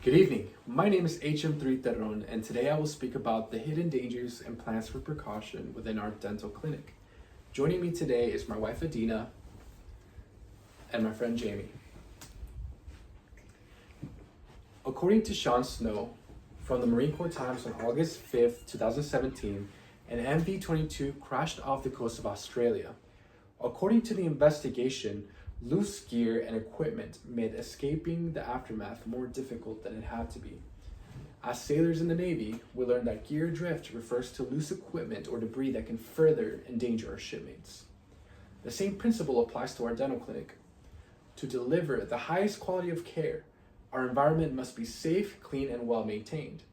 Good evening. My name is HM3 Terron, and today I will speak about the hidden dangers and plans for precaution within our dental clinic. Joining me today is my wife Adina and my friend Jamie. According to Sean Snow from the Marine Corps Times on August 5th, 2017, an MV-22 crashed off the coast of Australia. According to the investigation, loose gear and equipment made escaping the aftermath more difficult than it had to be. As sailors in the Navy, we learned that gear drift refers to loose equipment or debris that can further endanger our shipmates. The same principle applies to our dental clinic. To deliver the highest quality of care, our environment must be safe, clean, and well maintained.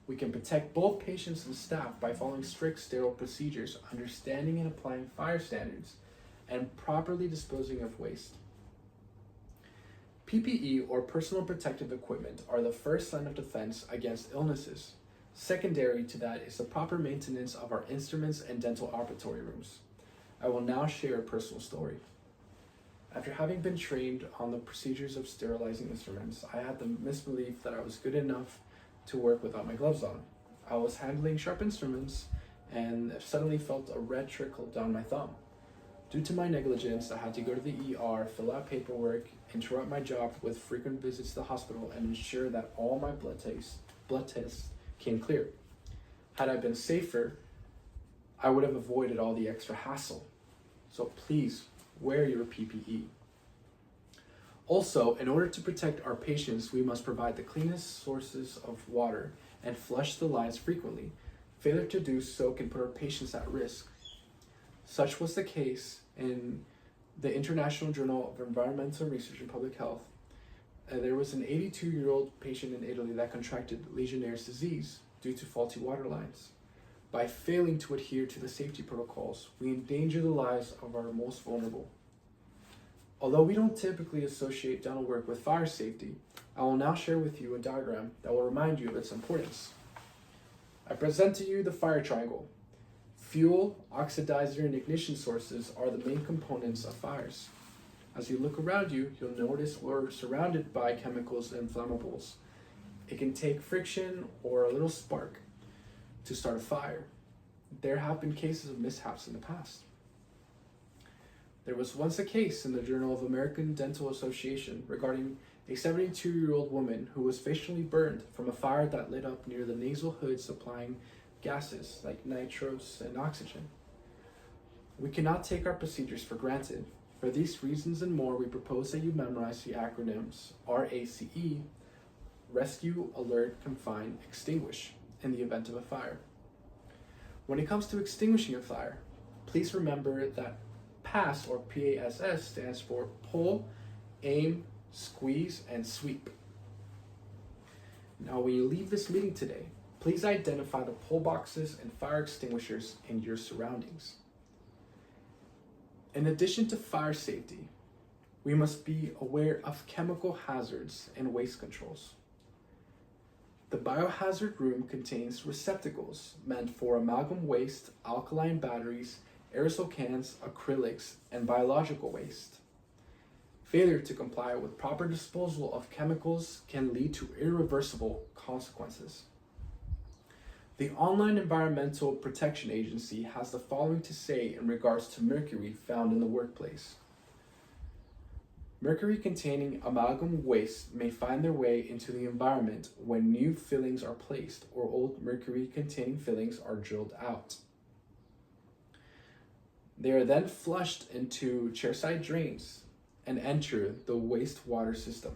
We can protect both patients and staff by following strict sterile procedures, understanding and applying fire standards, and properly disposing of waste. PPE, or personal protective equipment, are the first line of defense against illnesses. Secondary to that is the proper maintenance of our instruments and dental operatory rooms. I will now share a personal story. After having been trained on the procedures of sterilizing instruments, I had the misbelief that I was good enough to work without my gloves on. I was handling sharp instruments and suddenly felt a red trickle down my thumb. Due to my negligence, I had to go to the ER, fill out paperwork, interrupt my job with frequent visits to the hospital, and ensure that all my blood tests came clear. Had I been safer, I would have avoided all the extra hassle. So please, wear your PPE. Also, in order to protect our patients, we must provide the cleanest sources of water and flush the lines frequently. Failure to do so can put our patients at risk. Such was the case in the International Journal of Environmental Research and Public Health. There was an 82-year-old patient in Italy that contracted Legionnaire's disease due to faulty water lines. By failing to adhere to the safety protocols, we endanger the lives of our most vulnerable. Although we don't typically associate dental work with fire safety, I will now share with you a diagram that will remind you of its importance. I present to you the fire triangle. Fuel, oxidizer, and ignition sources are the main components of fires. As you look around you, you'll notice we're surrounded by chemicals and flammables. It can take friction or a little spark to start a fire. There have been cases of mishaps in the past. There was once a case in the Journal of American Dental Association regarding a 72-year-old woman who was facially burned from a fire that lit up near the nasal hood supplying gases like nitrous and oxygen. We cannot take our procedures for granted. For these reasons and more, we propose that you memorize the acronyms RACE, Rescue, Alert, Confine, Extinguish, in the event of a fire. When it comes to extinguishing a fire, please remember that PASS, or PASS, stands for pull, aim, squeeze, and sweep. Now, when you leave this meeting today, please identify the pull boxes and fire extinguishers in your surroundings. In addition to fire safety, we must be aware of chemical hazards and waste controls. The biohazard room contains receptacles meant for amalgam waste, alkaline batteries, aerosol cans, acrylics, and biological waste. Failure to comply with proper disposal of chemicals can lead to irreversible consequences. The Online Environmental Protection Agency has the following to say in regards to mercury found in the workplace. Mercury-containing amalgam waste may find their way into the environment when new fillings are placed or old mercury-containing fillings are drilled out. They are then flushed into chairside drains and enter the wastewater system.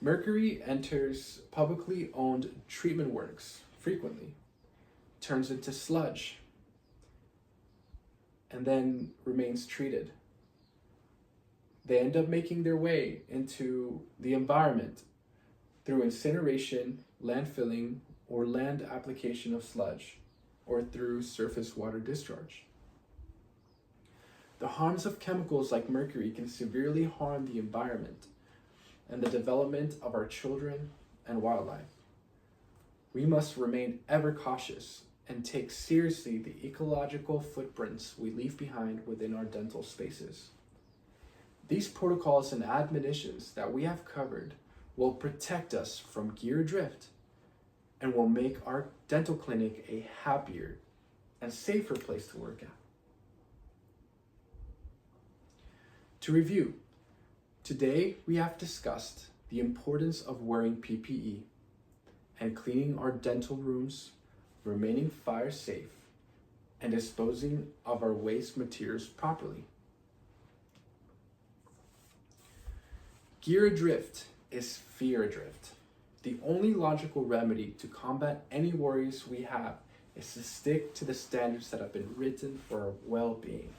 Mercury enters publicly owned treatment works frequently, turns into sludge, and then remains treated. They end up making their way into the environment through incineration, landfilling, or land application of sludge, or through surface water discharge. The harms of chemicals like mercury can severely harm the environment and the development of our children and wildlife. We must remain ever cautious and take seriously the ecological footprints we leave behind within our dental spaces. These protocols and admonitions that we have covered will protect us from gear drift and will make our dental clinic a happier and safer place to work at. To review, today we have discussed the importance of wearing PPE and cleaning our dental rooms, remaining fire safe, and disposing of our waste materials properly. Gear adrift is fear adrift. The only logical remedy to combat any worries we have is to stick to the standards that have been written for our well-being.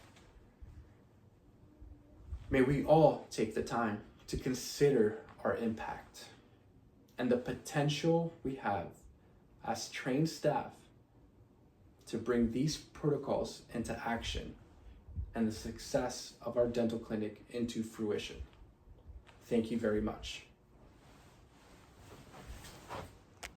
May we all take the time to consider our impact and the potential we have as trained staff to bring these protocols into action and the success of our dental clinic into fruition. Thank you very much.